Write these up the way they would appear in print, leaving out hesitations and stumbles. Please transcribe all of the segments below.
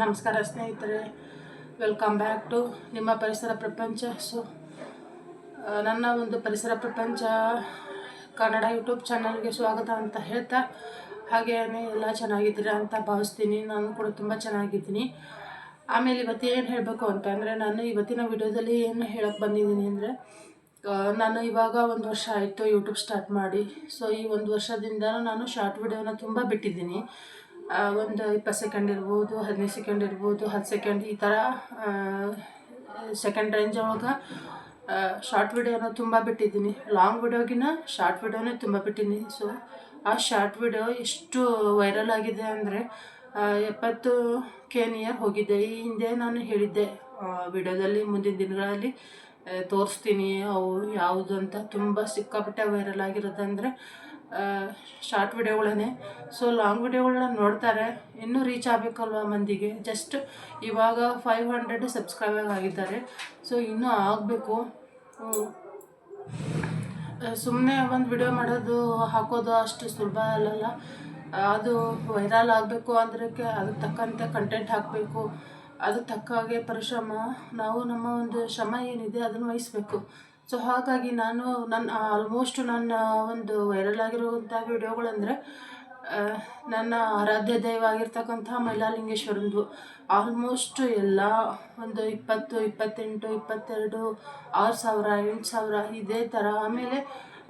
ನಮಸ್ಕಾರ ಸ್ನೇಹಿತರೆ, welcome back to ನಿಮ್ಮ ಪರಿಸರ ಪ್ರಪಂಚ. ನನ್ನ ಒಂದು ಪರಿಸರ ಪ್ರಪಂಚ ಕನ್ನಡ ಯೂಟ್ಯೂಬ್ ಚಾನಲ್ಗೆ ಸ್ವಾಗತ ಅಂತ ಹೇಳ್ತಾ, ಹಾಗೆಯೇ ಎಲ್ಲ ಚೆನ್ನಾಗಿದ್ದೀರಾ ಅಂತ ಭಾವಿಸ್ತೀನಿ. ನಾನು ಕೂಡ ತುಂಬ ಚೆನ್ನಾಗಿದ್ದೀನಿ. ಆಮೇಲೆ ಇವತ್ತು ಏನು ಹೇಳಬೇಕು ಅಂತಂದರೆ, ನಾನು ಇವತ್ತಿನ ವಿಡಿಯೋದಲ್ಲಿ ಏನು ಹೇಳಕ್ಕೆ ಬಂದಿದ್ದೀನಿ ಅಂದರೆ, ನಾನು ಇವಾಗ 1 ವರ್ಷ ಆಯಿತು ಯೂಟ್ಯೂಬ್ ಸ್ಟಾರ್ಟ್ ಮಾಡಿ. ಈ 1 ವರ್ಷದಿಂದ ನಾನು ಶಾರ್ಟ್ ವಿಡಿಯೋನ ತುಂಬ ಬಿಟ್ಟಿದ್ದೀನಿ. ಒಂದು 20 ಸೆಕೆಂಡ್ ಇರ್ಬೋದು, 15 ಸೆಕೆಂಡ್ ಇರ್ಬೋದು, 10 ಸೆಕೆಂಡ್, ಈ ಥರ ಸೆಕೆಂಡ್ ರೇಂಜ್ ಒಳಗೆ ಶಾರ್ಟ್ ವಿಡಿಯೋನ ತುಂಬ ಬಿಟ್ಟಿದ್ದೀನಿ. ಲಾಂಗ್ ವಿಡಿಯೋಗಿನ ಶಾರ್ಟ್ ವಿಡಿಯೋನೇ ತುಂಬ ಬಿಟ್ಟಿದ್ದೀನಿ. ಆ ಶಾರ್ಟ್ ವಿಡಿಯೋ ಎಷ್ಟು ವೈರಲ್ ಆಗಿದೆ ಅಂದರೆ 70K ನಿಯರ್ ಹೋಗಿದೆ. ಈ ಹಿಂದೆ ನಾನು ಹೇಳಿದ್ದೆ ವಿಡಿಯೋದಲ್ಲಿ, ಮುಂದಿನ ದಿನಗಳಲ್ಲಿ ತೋರಿಸ್ತೀನಿ ಅವು ಯಾವುದು ಅಂತ. ತುಂಬ ಸಿಕ್ಕಾಪಟ್ಟೆ ವೈರಲ್ ಆಗಿರೋದಂದರೆ ಶಾರ್ಟ್ ವಿಡಿಯೋಗಳೇ. ಲಾಂಗ್ ವಿಡಿಯೋಗಳನ್ನ ನೋಡ್ತಾರೆ, ಇನ್ನೂ ರೀಚ್ ಆಗಬೇಕಲ್ವ ಮಂದಿಗೆ. ಜಸ್ಟ್ ಇವಾಗ 500 ಸಬ್ಸ್ಕ್ರೈಬರ್ ಆಗಿದ್ದಾರೆ. ಇನ್ನೂ ಆಗಬೇಕು. ಸುಮ್ಮನೆ ಒಂದು ವಿಡಿಯೋ ಮಾಡೋದು, ಹಾಕೋದು ಅಷ್ಟು ಸುಲಭ ಅಲ್ಲಲ್ಲ. ಅದು ವೈರಲ್ ಆಗಬೇಕು ಅಂದರೆ ಅದಕ್ಕೆ ತಕ್ಕಂತೆ ಕಂಟೆಂಟ್ ಹಾಕಬೇಕು. ಅದಕ್ಕೆ ತಕ್ಕ ಹಾಗೆ ಪರಿಶ್ರಮ, ನಾವು ನಮ್ಮ ಒಂದು ಶ್ರಮ ಏನಿದೆ ಅದನ್ನು ವಹಿಸಬೇಕು. ಹಾಗಾಗಿ ನನ್ನ ಆಲ್ಮೋಸ್ಟ್ ನನ್ನ ಒಂದು ವೈರಲ್ ಆಗಿರುವಂಥ ವಿಡಿಯೋಗಳಂದರೆ, ನನ್ನ ಆರಾಧ್ಯ ದೈವ ಆಗಿರ್ತಕ್ಕಂಥ ಮೈಲಾರಲಿಂಗೇಶ್ವರಂದು ಆಲ್ಮೋಸ್ಟ್ ಎಲ್ಲ ಒಂದು 20, 28, 22, 6,000, 8,000 ಇದೇ ಥರ. ಆಮೇಲೆ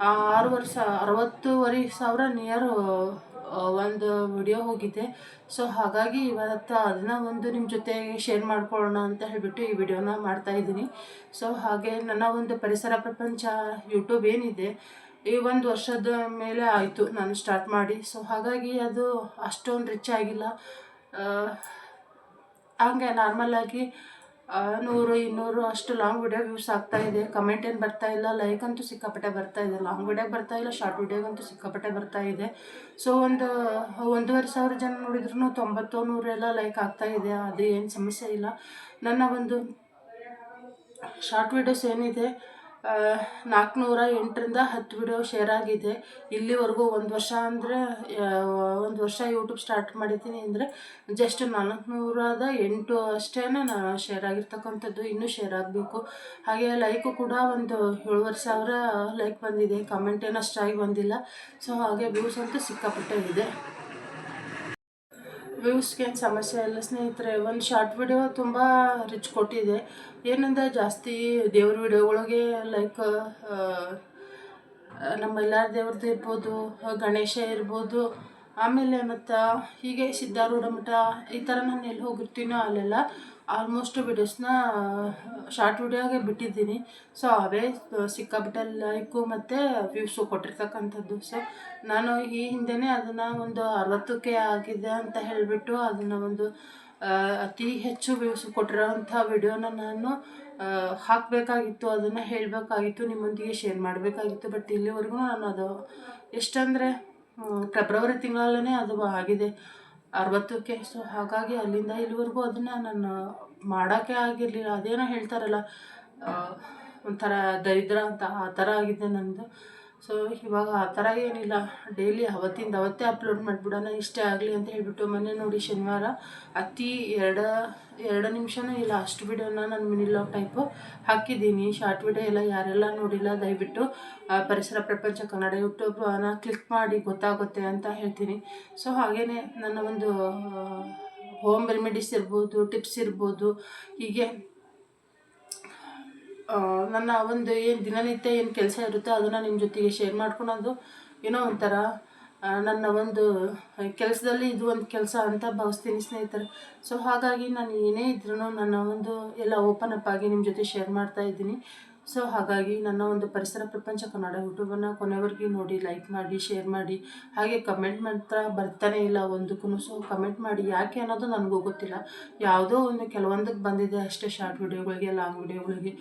60,000 ನಿಯರ್ ಒಂದು ವಿಡಿಯೋ ಹೋಗಿದೆ. ಹಾಗಾಗಿ ಇವತ್ತು ಅದನ್ನ ಒಂದು ನಿಮ್ಮ ಜೊತೆಗೆ ಶೇರ್ ಮಾಡ್ಕೊಳ್ಳೋಣ ಅಂತ ಹೇಳಿಬಿಟ್ಟು ಈ ವಿಡಿಯೋನ ಮಾಡ್ತಾಯಿದ್ದೀನಿ. ಹಾಗೆ ನನ್ನ ಒಂದು ಪರಿಸರ ಪ್ರಪಂಚ ಯೂಟ್ಯೂಬ್ ಏನಿದೆ, ಈ 1 ವರ್ಷದ ಮೇಲೆ ಆಯಿತು ನಾನು ಸ್ಟಾರ್ಟ್ ಮಾಡಿ. ಹಾಗಾಗಿ ಅದು ಅಷ್ಟೊಂದು ರಿಚ್ ಆಗಿಲ್ಲ. ಹಂಗೆ ನಾರ್ಮಲಾಗಿ 100, 200 ಅಷ್ಟು ಲಾಂಗ್ ವಿಡಿಯೋ ವ್ಯೂಸ್ ಆಗ್ತಾಯಿದೆ. ಕಮೆಂಟ್ ಏನು ಬರ್ತಾಯಿಲ್ಲ, ಲೈಕ್ ಅಂತೂ ಸಿಕ್ಕಾಪಟ್ಟೆ ಬರ್ತಾಯಿದೆ. ಲಾಂಗ್ ವಿಡಿಯೋಗೆ ಬರ್ತಾಯಿಲ್ಲ, ಶಾರ್ಟ್ ವಿಡಿಯೋಗಂತೂ ಸಿಕ್ಕಾಪಟ್ಟೆ ಬರ್ತಾಯಿದೆ. ಒಂದು 1,500 ಜನ ನೋಡಿದ್ರು 90, 100 ಎಲ್ಲ ಲೈಕ್ ಆಗ್ತಾಯಿದೆ. ಅದು ಏನು ಸಮಸ್ಯೆ ಇಲ್ಲ. ನನ್ನ ಒಂದು ಶಾರ್ಟ್ ವಿಡಿಯೋಸ್ ಏನಿದೆ 408ರಿಂದ 10 ವಿಡಿಯೋ ಶೇರ್ ಆಗಿದೆ ಇಲ್ಲಿವರೆಗೂ. 1 ವರ್ಷ ಅಂದರೆ 1 ವರ್ಷ ಯೂಟ್ಯೂಬ್ ಸ್ಟಾರ್ಟ್ ಮಾಡಿದ್ದೀನಿ ಅಂದರೆ ಜಸ್ಟ್ 408 ಅಷ್ಟೇ ನಾನು ಶೇರ್ ಆಗಿರ್ತಕ್ಕಂಥದ್ದು. ಇನ್ನೂ ಶೇರ್ ಆಗಬೇಕು. ಹಾಗೆ ಲೈಕು ಕೂಡ ಒಂದು 7,500 ಲೈಕ್ ಬಂದಿದೆ. ಕಮೆಂಟ್ ಏನು ಅಷ್ಟಾಗಿ ಬಂದಿಲ್ಲ. ಹಾಗೆ ವ್ಯೂಸ್ ಅಂತೂ ಸಿಕ್ಕಾಪಟ್ಟೆ ಇದೆ. ವ್ಯೂಸ್ಗೇನು ಸಮಸ್ಯೆ ಇಲ್ಲ ಸ್ನೇಹಿತರೆ. ಒಂದು ಶಾರ್ಟ್ ವಿಡಿಯೋ ತುಂಬ ರಿಚ್ ಕೊಟ್ಟಿದೆ. ಏನಂದರೆ ಜಾಸ್ತಿ ದೇವ್ರ ವಿಡಿಯೋಗಳಿಗೆ, ಲೈಕ್ ನಮ್ಮ ಮೈಲಾರ ದೇವ್ರದ್ದು ಇರ್ಬೋದು, ಗಣೇಶ ಇರ್ಬೋದು, ಆಮೇಲೆ ಮತ್ತು ಹೀಗೆ ಸಿದ್ಧಾರೂಢ ಮಠ, ಈ ಥರ ನಾನು ಎಲ್ಲಿ ಹೋಗಿರ್ತೀನೋ ಅಲ್ಲೆಲ್ಲ ಆಲ್ಮೋಸ್ಟ್ ವಿಡಿಯೋಸ್ನ ಶಾರ್ಟ್ ವಿಡಿಯೋಗೆ ಬಿಟ್ಟಿದ್ದೀನಿ. ಅವೇ ಸಿಕ್ಕಾಪಟ್ಟೆ ಲೈಕು ಮತ್ತು ವ್ಯೂಸು ಕೊಟ್ಟಿರ್ತಕ್ಕಂಥದ್ದು. ನಾನು ಈ ಹಿಂದೆಯೇ ಅದನ್ನು ಒಂದು 60K ಆಗಿದೆ ಅಂತ ಹೇಳಿಬಿಟ್ಟು ಅದನ್ನು ಒಂದು ಅತಿ ಹೆಚ್ಚು ವ್ಯೂಸ್ ಕೊಟ್ಟಿರೋವಂಥ ವಿಡಿಯೋನ ನಾನು ಹಾಕಬೇಕಾಗಿತ್ತು. ಅದನ್ನು ಹೇಳಬೇಕಾಗಿತ್ತು, ನಿಮ್ಮೊಂದಿಗೆ ಶೇರ್ ಮಾಡಬೇಕಾಗಿತ್ತು. ಬಟ್ ಇಲ್ಲಿವರೆಗೂ ನಾನು ಅದು ಎಷ್ಟಂದರೆ ಫೆಬ್ರವರಿ ತಿಂಗಳಲ್ಲೇ ಅದು ಆಗಿದೆ 60K. ಹಾಗಾಗಿ ಅಲ್ಲಿಂದ ಇಲ್ಲಿವರೆಗೂ ಅದನ್ನು ನಾನು ಮಾಡೋಕ್ಕೆ ಆಗಿರಲಿಲ್ಲ. ಅದೇನೋ ಹೇಳ್ತಾರಲ್ಲ, ಒಂಥರ ದರಿದ್ರ ಅಂತ, ಆ ಥರ ಆಗಿದೆ ನಂದು. ಇವಾಗ ಆ ಥರ ಏನಿಲ್ಲ, ಡೈಲಿ ಅವತ್ತಿಂದ ಅವತ್ತೇ ಅಪ್ಲೋಡ್ ಮಾಡಿಬಿಡೋಣ ಇಷ್ಟೇ ಆಗಲಿ ಅಂತ ಹೇಳಿಬಿಟ್ಟು. ಮೊನ್ನೆ ನೋಡಿ ಶನಿವಾರ ಅತಿ 2 ನಿಮಿಷನೂ ಇಲ್ಲ ಅಷ್ಟು ವಿಡಿಯೋನ ನಾನು ಮಿನಿ ಲಾಗ್ ಟೈಪು ಹಾಕಿದ್ದೀನಿ. ಶಾರ್ಟ್ ವಿಡಿಯೋ ಎಲ್ಲ ಯಾರೆಲ್ಲ ನೋಡಿಲ್ಲ ದಯವಿಟ್ಟು ಪರಿಸರ ಪ್ರಪಂಚ ಕನ್ನಡ ಯೂಟ್ಯೂಬ್ನ ಕ್ಲಿಕ್ ಮಾಡಿ, ಗೊತ್ತಾಗುತ್ತೆ ಅಂತ ಹೇಳ್ತೀನಿ. ಹಾಗೆಯೇ ನನ್ನ ಒಂದು ಹೋಮ್ ರೆಮಿಡೀಸ್ ಇರ್ಬೋದು, ಟಿಪ್ಸ್ ಇರ್ಬೋದು, ಹೀಗೆ ನನ್ನ ಒಂದು ಏನು ದಿನನಿತ್ಯ ಏನು ಕೆಲಸ ಇರುತ್ತೆ ಅದನ್ನು ನಿಮ್ಮ ಜೊತೆಗೆ ಶೇರ್ ಮಾಡ್ಕೊಳೋದು ಏನೋ ಒಂಥರ ನನ್ನ ಒಂದು ಕೆಲಸದಲ್ಲಿ ಇದು ಒಂದು ಕೆಲಸ ಅಂತ ಭಾವಿಸ್ತೀನಿ ಸ್ನೇಹಿತರೆ. ಹಾಗಾಗಿ ನಾನು ಏನೇ ಇದ್ರೂ ನನ್ನ ಒಂದು ಎಲ್ಲ ಓಪನ್ ಅಪ್ ಆಗಿ ನಿಮ್ಮ ಜೊತೆ ಶೇರ್ ಮಾಡ್ತಾಯಿದ್ದೀನಿ. ಹಾಗಾಗಿ ನನ್ನ ಒಂದು ಪರಿಸರ ಪ್ರಪಂಚ ಕನ್ನಡ ಯೂಟ್ಯೂಬನ್ನು ಕೊನೆವರೆಗೂ ನೋಡಿ, ಲೈಕ್ ಮಾಡಿ, ಶೇರ್ ಮಾಡಿ. ಹಾಗೆ ಕಮೆಂಟ್ ಮಾತ್ರ ಬರ್ತಾನೆ ಇಲ್ಲ ಒಂದಕ್ಕೂ. ಕಮೆಂಟ್ ಮಾಡಿ, ಯಾಕೆ ಅನ್ನೋದು ನನಗೂ ಗೊತ್ತಿಲ್ಲ. ಯಾವುದೋ ಒಂದು ಕೆಲವೊಂದಕ್ಕೆ ಬಂದಿದೆ ಅಷ್ಟೇ. ಶಾರ್ಟ್ ವಿಡಿಯೋಗಳಿಗೆ, ಲಾಂಗ್ ವಿಡಿಯೋಗಳಿಗೆ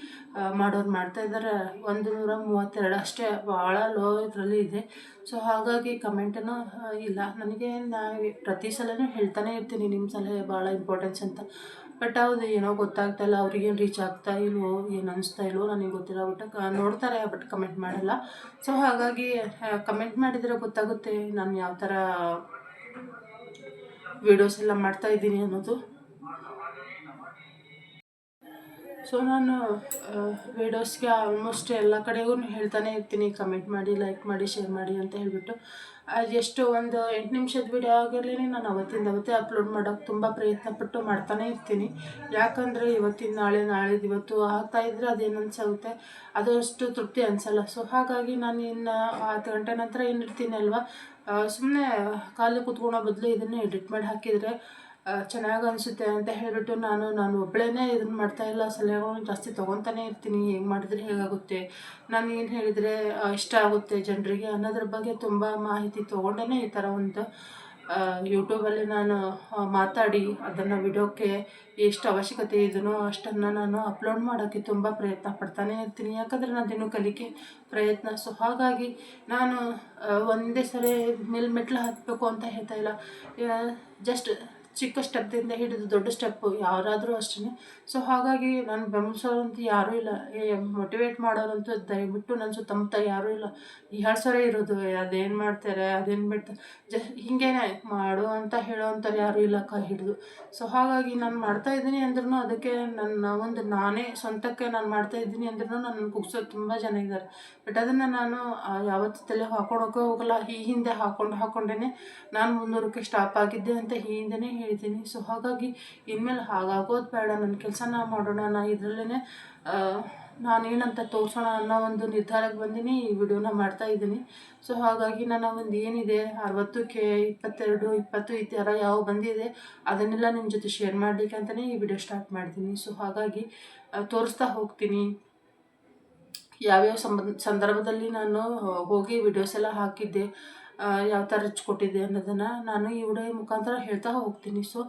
ಮಾಡೋರು ಮಾಡ್ತಾಯಿದ್ದಾರೆ. 132 ಅಷ್ಟೇ, ಭಾಳ ಲೋ ಇದರಲ್ಲಿ ಇದೆ. ಹಾಗಾಗಿ ಕಮೆಂಟನ್ನು ಇಲ್ಲ ನನಗೆ. ಪ್ರತಿ ಸಲವೂ ಹೇಳ್ತಾನೆ ಇರ್ತೀನಿ, ನಿಮ್ಮ ಸಲಹೆ ಭಾಳ ಇಂಪಾರ್ಟೆನ್ಸ್ ಅಂತ. ಬಟ್ ಹೌದು, ಏನೋ ಗೊತ್ತಾಗ್ತಾಯಿಲ್ಲ, ಅವ್ರಿಗೇನು ರೀಚ್ ಆಗ್ತಾ ಇಲ್ವೋ, ಏನು ಅನಿಸ್ತಾ ಇಲ್ವೋ ನನಗೆ ಗೊತ್ತಿಲ್ಲ. ಬಟ್ ನೋಡ್ತಾರೆ, ಬಟ್ ಕಮೆಂಟ್ ಮಾಡಲ್ಲ. ಹಾಗಾಗಿ ಕಮೆಂಟ್ ಮಾಡಿದರೆ ಗೊತ್ತಾಗುತ್ತೆ ನಾನು ಯಾವ ಥರ ವೀಡಿಯೋಸ್ ಎಲ್ಲ ಮಾಡ್ತಾಯಿದ್ದೀನಿ ಅನ್ನೋದು. ಸೊ ನಾನು ವೀಡಿಯೋಸ್ಗೆ ಆಲ್ಮೋಸ್ಟ್ ಎಲ್ಲ ಕಡೆಗೂ ಹೇಳ್ತಾನೆ ಇರ್ತೀನಿ, ಕಮೆಂಟ್ ಮಾಡಿ, ಲೈಕ್ ಮಾಡಿ, ಶೇರ್ ಮಾಡಿ ಅಂತ ಹೇಳ್ಬಿಟ್ಟು. ಎಷ್ಟು ಒಂದು 8 ನಿಮಿಷದ ವೀಡಿಯೋ ಆಗಿರಲಿ ನಾನು ಅವತ್ತೇ ಅಪ್ಲೋಡ್ ಮಾಡೋಕ್ಕೆ ತುಂಬ ಪ್ರಯತ್ನಪಟ್ಟು ಮಾಡ್ತಾನೆ ಇರ್ತೀನಿ. ಯಾಕಂದರೆ ಇವತ್ತಿನ ನಾಳೆ, ನಾಳೆದು ಇವತ್ತು ಆಗ್ತಾಯಿದ್ರೆ ಅದೇನು ಅನ್ಸಾಗುತ್ತೆ, ಅದು ಅಷ್ಟು ತೃಪ್ತಿ ಅನಿಸಲ್ಲ. ಸೊ ಹಾಗಾಗಿ ನಾನು ಇನ್ನು 10 ಗಂಟೆ ನಂತರ ಏನಿರ್ತೀನಿ ಅಲ್ವಾ, ಸುಮ್ಮನೆ ಖಾಲಿ ಕೂತ್ಕೊಳ್ಳೋ ಬದಲು ಇದನ್ನೇ ಎಡಿಟ್ ಮಾಡಿ ಹಾಕಿದರೆ ಚೆನ್ನಾಗಿ ಅನಿಸುತ್ತೆ ಅಂತ ಹೇಳಿಬಿಟ್ಟು ನಾನು ಒಬ್ಬಳೇ ಇದನ್ನು ಮಾಡ್ತಾಯಿಲ್ಲ. ಸಲಹೆಗಳನ್ನು ಜಾಸ್ತಿ ತೊಗೊತಾನೆ ಇರ್ತೀನಿ. ಹೇಗೆ ಮಾಡಿದರೆ ಹೇಗಾಗುತ್ತೆ, ನಾನು ಏನು ಹೇಳಿದರೆ ಇಷ್ಟ ಆಗುತ್ತೆ ಜನರಿಗೆ ಅನ್ನೋದ್ರ ಬಗ್ಗೆ ತುಂಬ ಮಾಹಿತಿ ತೊಗೊಂಡೇ ಈ ಥರ ಒಂದು ಯೂಟ್ಯೂಬಲ್ಲಿ ನಾನು ಮಾತಾಡಿ ಅದನ್ನು ವಿಡಿಯೋಕ್ಕೆ ಎಷ್ಟು ಅವಶ್ಯಕತೆ ಇದೆಯೋ ಅಷ್ಟನ್ನು ನಾನು ಅಪ್ಲೋಡ್ ಮಾಡೋಕ್ಕೆ ತುಂಬ ಪ್ರಯತ್ನ ಪಡ್ತಾನೆ ಇರ್ತೀನಿ. ಯಾಕಂದರೆ ನಾನು ಕಲಿಕೆ ಪ್ರಯತ್ನ. ಸೊ ಹಾಗಾಗಿ ನಾನು ಒಂದೇ ಸರಿ ಮೆಟ್ಲು ಹತ್ತಬೇಕು ಅಂತ ಹೇಳ್ತಾ ಇಲ್ಲ. ಜಸ್ಟ್ ಚಿಕ್ಕ ಸ್ಟೆಪ್ಪಿಂದ ಹಿಡಿದು ದೊಡ್ಡ ಸ್ಟೆಪ್ಪು ಯಾರಾದರೂ ಅಷ್ಟೇ. ಸೊ ಹಾಗಾಗಿ ನಾನು ಬೆಂಬಲಿಸೋರಂತೂ ಯಾರೂ ಇಲ್ಲ, ಮೋಟಿವೇಟ್ ಮಾಡೋರಂತೂ ದಯವಿಟ್ಟು ನನ್ನ ಸುತ್ತಮುತ್ತ ಯಾರೂ ಇಲ್ಲ. ಹೇಳ್ಸೋರೇ ಇರೋದು, ಅದೇನು ಮಾಡ್ತಾರೆ, ಅದೇನು ಬಿಡ್ತಾರೆ, ಹೀಗೇ ಮಾಡು ಅಂತ ಹೇಳೋವಂಥವ್ರು ಯಾರೂ ಇಲ್ಲ ಕೈ ಹಿಡಿದು. ಸೊ ಹಾಗಾಗಿ ನಾನು ಮಾಡ್ತಾಯಿದ್ದೀನಿ ಅಂದ್ರೂ ಅದಕ್ಕೆ ನನ್ನ ನಾನೇ ಸ್ವಂತಕ್ಕೆ ನಾನು ಮಾಡ್ತಾಯಿದ್ದೀನಿ ಅಂದ್ರೂ ನನ್ನ ಕುಗ್ಸೋರು ತುಂಬ ಜನ ಇದ್ದಾರೆ. ಬಟ್ ಅದನ್ನು ನಾನು ಯಾವತ್ತೂ ತಲೆ ಹಾಕ್ಕೊಳೋಕೆ ಹೋಗಲ್ಲ. ಈ ಹಿಂದೆ ಹಾಕ್ಕೊಂಡೇ ನಾನು ಮುನ್ನೂರಕ್ಕೆ ಸ್ಟಾಪ್ ಆಗಿದ್ದೆ ಅಂತ ಹಿಂದೆನೇ ಹೇಳ್ತೀನಿ. ಸೊ ಹಾಗಾಗಿ ಇನ್ಮೇಲೆ ಹಾಗಾಗೋದು ಬೇಡ, ನನ್ನ ಕೆಲಸನ ಮಾಡೋಣ, ನಾನು ಇದರಲ್ಲೇ ನಾನೇನಂತ ತೋರಿಸೋಣ ಅನ್ನೋ ಒಂದು ನಿರ್ಧಾರಕ್ಕೆ ಬಂದಿನಿ. ಈ ವಿಡಿಯೋನ ಮಾಡ್ತಾಯಿದ್ದೀನಿ. ಸೊ ಹಾಗಾಗಿ ನನ್ನ ಒಂದು ಏನಿದೆ 60ಕ್ಕೆ 22, 20 ಈ ಥರ ಯಾವ ಬಂದಿದೆ ಅದನ್ನೆಲ್ಲ ನಿಮ್ಮ ಜೊತೆ ಶೇರ್ ಮಾಡಲಿಕ್ಕೆ ಅಂತಲೇ ಈ ವಿಡಿಯೋ ಸ್ಟಾರ್ಟ್ ಮಾಡ್ತೀನಿ. ಸೊ ಹಾಗಾಗಿ ತೋರಿಸ್ತಾ ಹೋಗ್ತೀನಿ ಯಾವ್ಯಾವ ಸಂದರ್ಭದಲ್ಲಿ ನಾನು ಹೋಗಿ ವಿಡಿಯೋಸ್ ಎಲ್ಲ ಹಾಕಿದ್ದೆ, ಯಾವ ಥರ ರಿಚ್ ಕೊಟ್ಟಿದ್ದೆ ಅನ್ನೋದನ್ನು ನಾನು ಈ ವಿಡಿಯೋ ಮುಖಾಂತರ ಹೇಳ್ತಾ ಹೋಗ್ತೀನಿ. ಸೊ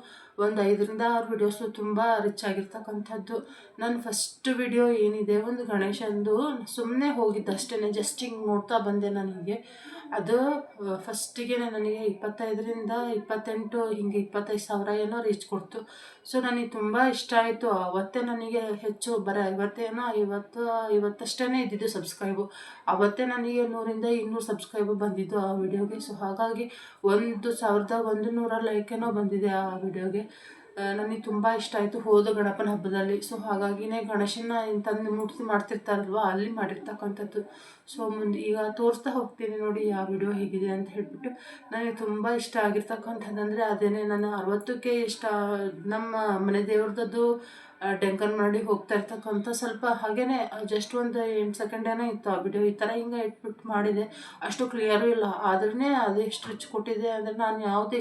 ಒಂದು 5ರಿಂದ 6 ವಿಡಿಯೋಸು ತುಂಬ ರಿಚ್ ಆಗಿರ್ತಕ್ಕಂಥದ್ದು. ನನ್ನ ಫಸ್ಟ್ ವಿಡಿಯೋ ಏನಿದೆ ಒಂದು ಗಣೇಶಂದು ಸುಮ್ಮನೆ ಹೋಗಿದ್ದು ಅಷ್ಟೇ, ಜಸ್ಟ್ ಹಿಂಗೆ ನೋಡ್ತಾ ಬಂದೆ. ನನಗೆ ಅದು ಫಸ್ಟಿಗೆ ನನಗೆ 25ರಿಂದ 28 ಹಿಂಗೆ 25,000 ಏನೋ ರೀಚ್ ಕೊಡ್ತು. ಸೊ ನನಗೆ ತುಂಬ ಇಷ್ಟ ಆಯಿತು. ಅವತ್ತೇ ನನಗೆ ಹೆಚ್ಚು ಬರೀ 50 ಇದ್ದಿದ್ದು ಸಬ್ಸ್ಕ್ರೈಬು. ಅವತ್ತೇ ನನಗೆ 100ರಿಂದ 200 ಸಬ್ಸ್ಕ್ರೈಬು ಬಂದಿದ್ದು ಆ ವಿಡಿಯೋಗೆ. ಸೊ ಹಾಗಾಗಿ 1,100 ಲೈಕ್ ಏನೋ ಬಂದಿದೆ ಆ ವಿಡಿಯೋಗೆ. ನನಗೆ ತುಂಬ ಇಷ್ಟ ಆಯಿತು ಹೋದ ಗಣಪನ ಹಬ್ಬದಲ್ಲಿ. ಸೊ ಹಾಗಾಗಿನೇ ಗಣೇಶನ ತಂದು ಮೂರ್ತಿ ಮಾಡ್ತಿರ್ತಾರಲ್ವ ಅಲ್ಲಿ ಮಾಡಿರ್ತಕ್ಕಂಥದ್ದು. ಸೊ ಮುಂದೆ ಈಗ ತೋರಿಸ್ತಾ ಹೋಗ್ತೀನಿ ನೋಡಿ ಯಾವ ವಿಡಿಯೋ ಹೇಗಿದೆ ಅಂತ ಹೇಳ್ಬಿಟ್ಟು. ನನಗೆ ತುಂಬ ಇಷ್ಟ ಆಗಿರ್ತಕ್ಕಂಥದ್ದಂದರೆ ಅದೇನೇ, ನಾನು 60ಕ್ಕೆ ನಮ್ಮ ಮನೆ ದೇವ್ರದ್ದು ಡೆಂಕನ್ ಮಾಡಿ ಹೋಗ್ತಾ ಇರ್ತಕ್ಕಂಥ ಸ್ವಲ್ಪ ಹಾಗೇ ಜಸ್ಟ್ ಒಂದು 8 ಸೆಕೆಂಡೇನೋ ಇತ್ತು ಆ ವಿಡಿಯೋ. ಈ ಥರ ಹಿಂಗೆ ಇಟ್ಬಿಟ್ಟು ಮಾಡಿದೆ, ಅಷ್ಟು ಕ್ಲಿಯರೂ ಇಲ್ಲ. ಆದ್ರೇ ಅದು ಎಷ್ಟು ರಿಚ್ ಕೊಟ್ಟಿದೆ ಅಂದರೆ ನಾನು ಯಾವುದೇ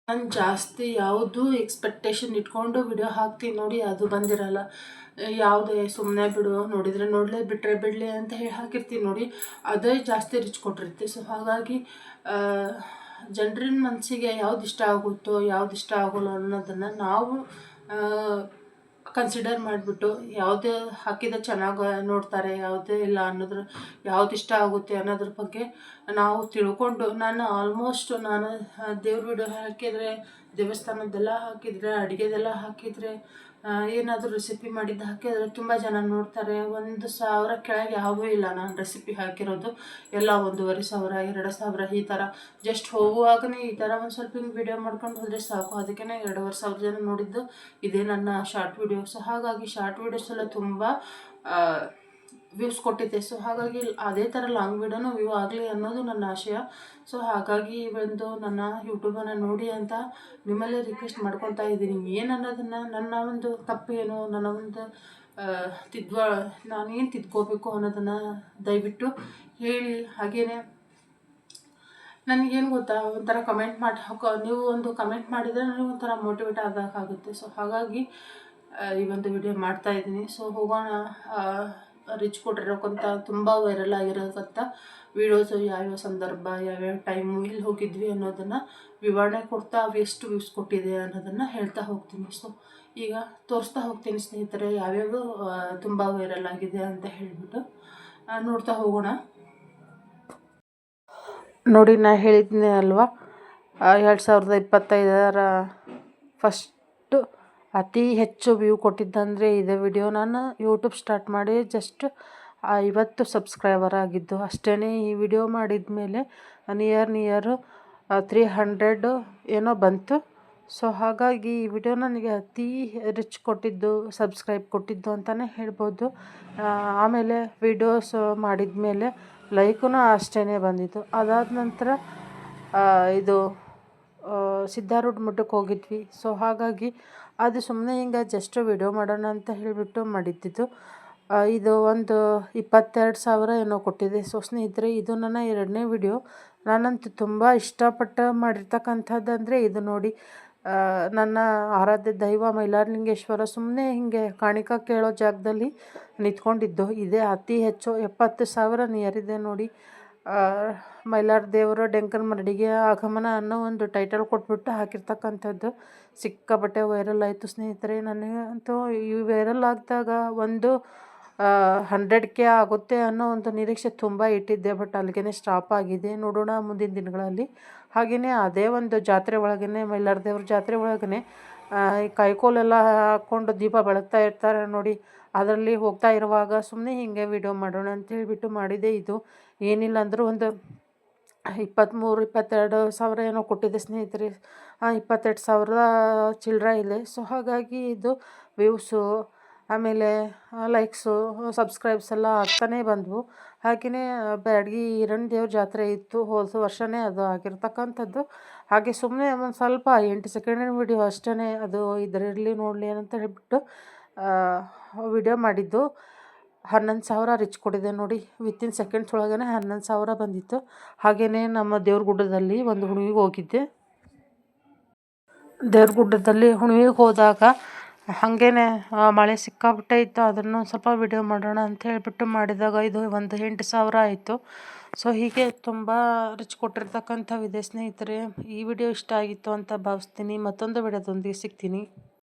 ನಾನು ಜಾಸ್ತಿ ಯಾವುದು ಎಕ್ಸ್ಪೆಕ್ಟೇಷನ್ ಇಟ್ಕೊಂಡು ವಿಡಿಯೋ ಹಾಕ್ತೀನಿ ನೋಡಿ, ಅದು ಬಂದಿರಲ್ಲ. ಯಾವುದೇ ಸುಮ್ಮನೆ ಬಿಡು, ನೋಡಿದರೆ ನೋಡಲೇ, ಬಿಟ್ಟರೆ ಬಿಡಲಿ ಅಂತ ಹೇಳಿ ಹಾಕಿರ್ತೀನಿ ನೋಡಿ, ಅದೇ ಜಾಸ್ತಿ ರಿಚ್ ಕೊಟ್ಟಿರುತ್ತೆ. ಸೊ ಹಾಗಾಗಿ ಜನರಿನ ಮನಸ್ಸಿಗೆ ಯಾವ್ದು ಇಷ್ಟ ಆಗುತ್ತೋ ಯಾವ್ದು ಇಷ್ಟ ಆಗೋಲ್ಲ ಅನ್ನೋದನ್ನು ನಾವು ಕನ್ಸಿಡರ್ ಮಾಡಿಬಿಟ್ಟು ಯಾವುದೇ ಹಾಕಿದ ಚೆನ್ನಾಗಿ ನೋಡ್ತಾರೆ, ಯಾವುದೇ ಇಲ್ಲ ಅನ್ನೋದ್ರ ಯಾವ್ದು ಇಷ್ಟ ಆಗುತ್ತೆ ಅನ್ನೋದ್ರ ಬಗ್ಗೆ ನಾವು ತಿಳ್ಕೊಂಡು ನಾನು ಆಲ್ಮೋಸ್ಟ್ ದೇವ್ರ ವಿಡಿಯೋ ಹಾಕಿದರೆ, ದೇವಸ್ಥಾನದ್ದೆಲ್ಲ ಹಾಕಿದರೆ, ಅಡುಗೆದೆಲ್ಲ ಹಾಕಿದರೆ, ಏನಾದರೂ ರೆಸಿಪಿ ಮಾಡಿದ್ದು ಹಾಕಿದರೆ ತುಂಬ ಜನ ನೋಡ್ತಾರೆ. 1,000 ಕೆಳಗೆ ಯಾವೂ ಇಲ್ಲ ನಾನು ರೆಸಿಪಿ ಹಾಕಿರೋದು. ಎಲ್ಲ 1,500, 2,000 ಈ ಥರ. ಜಸ್ಟ್ ಹೋಗುವಾಗನೇ ಈ ಥರ ಒಂದು ಸ್ವಲ್ಪ ಹಿಂಗೆ ವಿಡಿಯೋ ಮಾಡ್ಕೊಂಡು ಹೋದರೆ ಸಾಕು, ಅದಕ್ಕೇ 2,500 ಜನ ನೋಡಿದ್ದು ಇದೇ ನನ್ನ ಶಾರ್ಟ್ ವಿಡಿಯೋ. ಸೊ ಹಾಗಾಗಿ ಶಾರ್ಟ್ ವಿಡಿಯೋಸ್ ಎಲ್ಲ ತುಂಬ ವ್ಯೂಸ್ ಕೊಟ್ಟಿದ್ದೆ. ಸೊ ಹಾಗಾಗಿ ಅದೇ ಥರ ಲಾಂಗ್ ವಿಡಿಯೋನೂ ವ್ಯೂ ಆಗಲಿ ಅನ್ನೋದು ನನ್ನ ಆಶಯ. ಸೊ ಹಾಗಾಗಿ ಒಂದು ನನ್ನ ಯೂಟ್ಯೂಬನ್ನು ನೋಡಿ ಅಂತ ನಿಮ್ಮಲ್ಲೇ ರಿಕ್ವೆಸ್ಟ್ ಮಾಡ್ಕೊತಾ ಇದ್ದೀನಿ. ಏನು ಅನ್ನೋದನ್ನು ನನ್ನ ಒಂದು ತಪ್ಪೇನು, ನನ್ನ ಒಂದು ನಾನೇನು ತಿದ್ಕೋಬೇಕು ಅನ್ನೋದನ್ನು ದಯವಿಟ್ಟು ಹೇಳಿ. ಹಾಗೆಯೇ ನನಗೇನು ಗೊತ್ತಾ, ಒಂಥರ ಕಮೆಂಟ್ ಮಾಡಿ ನೀವು ಒಂದು ಕಮೆಂಟ್ ಮಾಡಿದರೆ ನನಗೆ ಒಂಥರ ಮೋಟಿವೇಟ್ ಆಗೋಕ್ಕಾಗುತ್ತೆ. ಸೊ ಹಾಗಾಗಿ ಈ ಒಂದು ವಿಡಿಯೋ ಮಾಡ್ತಾಯಿದ್ದೀನಿ. ಸೊ ಹೋಗೋಣ, ರಿಚ್ ಕೊಟ್ಟಿರೋಕ್ಕಂಥ ತುಂಬ ವೈರಲ್ ಆಗಿರೋಕ್ಕಂಥ ವೀಡಿಯೋಸು ಯಾವ್ಯಾವ ಸಂದರ್ಭ, ಯಾವ್ಯಾವ ಟೈಮು, ಎಲ್ಲಿ ಹೋಗಿದ್ವಿ ಅನ್ನೋದನ್ನು ವಿವರಣೆ ಕೊಡ್ತಾ ಎಷ್ಟು ವ್ಯೂಸ್ ಕೊಟ್ಟಿದೆ ಅನ್ನೋದನ್ನು ಹೇಳ್ತಾ ಹೋಗ್ತೀನಿ. ಸೊ ಈಗ ತೋರಿಸ್ತಾ ಹೋಗ್ತೀನಿ ಸ್ನೇಹಿತರೆ ಯಾವ್ಯಾವ ತುಂಬ ವೈರಲ್ ಆಗಿದೆ ಅಂತ ಹೇಳಿಬಿಟ್ಟು ನೋಡ್ತಾ ಹೋಗೋಣ. ನೋಡಿ, ನಾ ಹೇಳಿದ್ದೆ ಅಲ್ವಾ, 2025 ಫಸ್ಟು ಅತಿ ಹೆಚ್ಚು ವ್ಯೂ ಕೊಟ್ಟಿದ್ದಂದರೆ ಇದೇ ವಿಡಿಯೋ. ನಾನು ಯೂಟ್ಯೂಬ್ ಸ್ಟಾರ್ಟ್ ಮಾಡಿ ಜಸ್ಟ್ 50 ಸಬ್ಸ್ಕ್ರೈಬರ್ ಆಗಿದ್ದು ಅಷ್ಟೇ. ಈ ವಿಡಿಯೋ ಮಾಡಿದ ಮೇಲೆ ನಿಯರ್ 300 ಏನೋ ಬಂತು. ಸೊ ಹಾಗಾಗಿ ಈ ವಿಡಿಯೋ ನನಗೆ ಅತಿ ರಿಚ್ ಕೊಟ್ಟಿದ್ದು, ಸಬ್ಸ್ಕ್ರೈಬ್ ಕೊಟ್ಟಿದ್ದು ಅಂತಲೇ ಹೇಳ್ಬೋದು. ಆಮೇಲೆ ವಿಡಿಯೋಸ್ ಮಾಡಿದ ಮೇಲೆ ಲೈಕೂ ಅಷ್ಟೇ ಬಂದಿತ್ತು. ಅದಾದ ನಂತರ ಇದು ಸಿದ್ಧಾರೂಢ ಮಠಕ್ಕೆ ಹೋಗಿದ್ವಿ. ಸೊ ಹಾಗಾಗಿ ಅದು ಸುಮ್ಮನೆ ಹಿಂಗೆ ಜಸ್ಟ್ ವಿಡಿಯೋ ಮಾಡೋಣ ಅಂತ ಹೇಳಿಬಿಟ್ಟು ಮಾಡಿದ್ದಿದ್ದು. ಇದು ಒಂದು 22,000 ಏನೋ ಕೊಟ್ಟಿದೆ. ಸೊ ಸ್ನೇಹಿತರೆ, ಇದು ನನ್ನ 2ನೇ ವಿಡಿಯೋ. ನಾನಂತೂ ತುಂಬ ಇಷ್ಟಪಟ್ಟು ಮಾಡಿರ್ತಕ್ಕಂಥದ್ದಂದರೆ ಇದು ನೋಡಿ. ನನ್ನ ಆರಾಧ್ಯ ದೈವ ಮೈಲಾರಲಿಂಗೇಶ್ವರ ಸುಮ್ಮನೆ ಹೀಗೆ ಕಾಣಿಕೆ ಕೇಳೋ ಜಾಗದಲ್ಲಿ ನಿಂತ್ಕೊಂಡಿದ್ದು. ಇದೇ ಅತಿ ಹೆಚ್ಚು 70,000 ನಿಯರಿದೆ ನೋಡಿ. ಮೈಲಾರ ದೇವರ ಡೆಂಕನ ಮರಡಿಗೆ ಆಗಮನ ಅನ್ನೋ ಒಂದು ಟೈಟಲ್ ಕೊಟ್ಬಿಟ್ಟು ಹಾಕಿರ್ತಕ್ಕಂಥದ್ದು. ಸಿಕ್ಕಾಪಟ್ಟೆ ವೈರಲ್ ಆಯಿತು ಸ್ನೇಹಿತರೆ. ನನಗಂತೂ ಈ ವೈರಲ್ ಆಗಿದಾಗ ಒಂದು 100K ಆಗುತ್ತೆ ಅನ್ನೋ ಒಂದು ನಿರೀಕ್ಷೆ ತುಂಬ ಇಟ್ಟಿದ್ದೆ. ಬಟ್ ಅಲ್ಲಿಗೆ ಸ್ಟಾಪ್ ಆಗಿದೆ. ನೋಡೋಣ ಮುಂದಿನ ದಿನಗಳಲ್ಲಿ. ಹಾಗೆಯೇ ಅದೇ ಒಂದು ಜಾತ್ರೆ ಒಳಗೇ, ಮೈಲಾರ ದೇವ್ರ ಜಾತ್ರೆ ಒಳಗೇ ಈ ಕೈಕೋಲೆಲ್ಲ ಹಾಕ್ಕೊಂಡು ದೀಪ ಬೆಳಗ್ತಾ ಇರ್ತಾರೆ ನೋಡಿ. ಅದರಲ್ಲಿ ಹೋಗ್ತಾ ಇರುವಾಗ ಸುಮ್ಮನೆ ಹೀಗೆ ವಿಡಿಯೋ ಮಾಡೋಣ ಅಂತ ಹೇಳಿಬಿಟ್ಟು ಮಾಡಿದೆ. ಇದು ಏನಿಲ್ಲ ಅಂದರೂ ಒಂದು 22,000 ಏನೋ ಕೊಟ್ಟಿದೆ ಸ್ನೇಹಿತರೆ. 22,000 ಚಿಲ್ಲರೆ ಇದೆ. ಸೊ ಹಾಗಾಗಿ ಇದು ವ್ಯೂಸು, ಆಮೇಲೆ ಲೈಕ್ಸು, ಸಬ್ಸ್ಕ್ರೈಬ್ಸ್ ಎಲ್ಲ ಆಗ್ತಾನೇ ಬಂದವು. ಹಾಗೆಯೇ ಬ್ಯಾಡಗಿ ಈರಣ್ಣ ದೇವ್ರ ಜಾತ್ರೆ ಇತ್ತು, ಹೋದ ವರ್ಷವೇ ಅದು ಆಗಿರ್ತಕ್ಕಂಥದ್ದು. ಹಾಗೆ ಸುಮ್ಮನೆ ಒಂದು ಸ್ವಲ್ಪ 8 ಸೆಕೆಂಡಿನ ವಿಡಿಯೋ ಅಷ್ಟೇ, ಅದು ಇದರಲ್ಲಿ ನೋಡಲಿ ಅಂತ ಹೇಳಿಬಿಟ್ಟು ವಿಡಿಯೋ ಮಾಡಿದ್ದು. 11,000 ರಿಚ್ ಕೊಟ್ಟಿದೆ ನೋಡಿ. ವಿತಿನ್ ಸೆಕೆಂಡ್ಸ್ ಒಳಗೇ 11,000 ಬಂದಿತ್ತು. ಹಾಗೆಯೇ ನಮ್ಮ ದೇವ್ರ ಗುಡ್ಡದಲ್ಲಿ ಒಂದು ಹುಣ್ಣಿಮೆಗೆ ಹೋಗಿದ್ದೆ. ದೇವ್ರ ಗುಡ್ಡದಲ್ಲಿ ಹುಣ್ಣಿಮೆಗೆ ಹೋದಾಗ ಹಾಗೇ ಮಳೆ ಸಿಕ್ಕಾಬಿಟ್ಟೆ ಇತ್ತು. ಅದನ್ನು ಸ್ವಲ್ಪ ವಿಡಿಯೋ ಮಾಡೋಣ ಅಂತ ಹೇಳಿಬಿಟ್ಟು ಮಾಡಿದಾಗ ಇದು ಒಂದು 8,000 ಆಯಿತು. ಸೊ ಹೀಗೆ ತುಂಬ ರಿಚ್ ಕೊಟ್ಟಿರ್ತಕ್ಕಂಥವಿದೆ ಸ್ನೇಹಿತರೆ. ಈ ವಿಡಿಯೋ ಇಷ್ಟ ಆಗಿತ್ತು ಅಂತ ಭಾವಿಸ್ತೀನಿ. ಮತ್ತೊಂದು ವಿಡಿಯೋದೊಂದಿಗೆ ಸಿಗ್ತೀನಿ.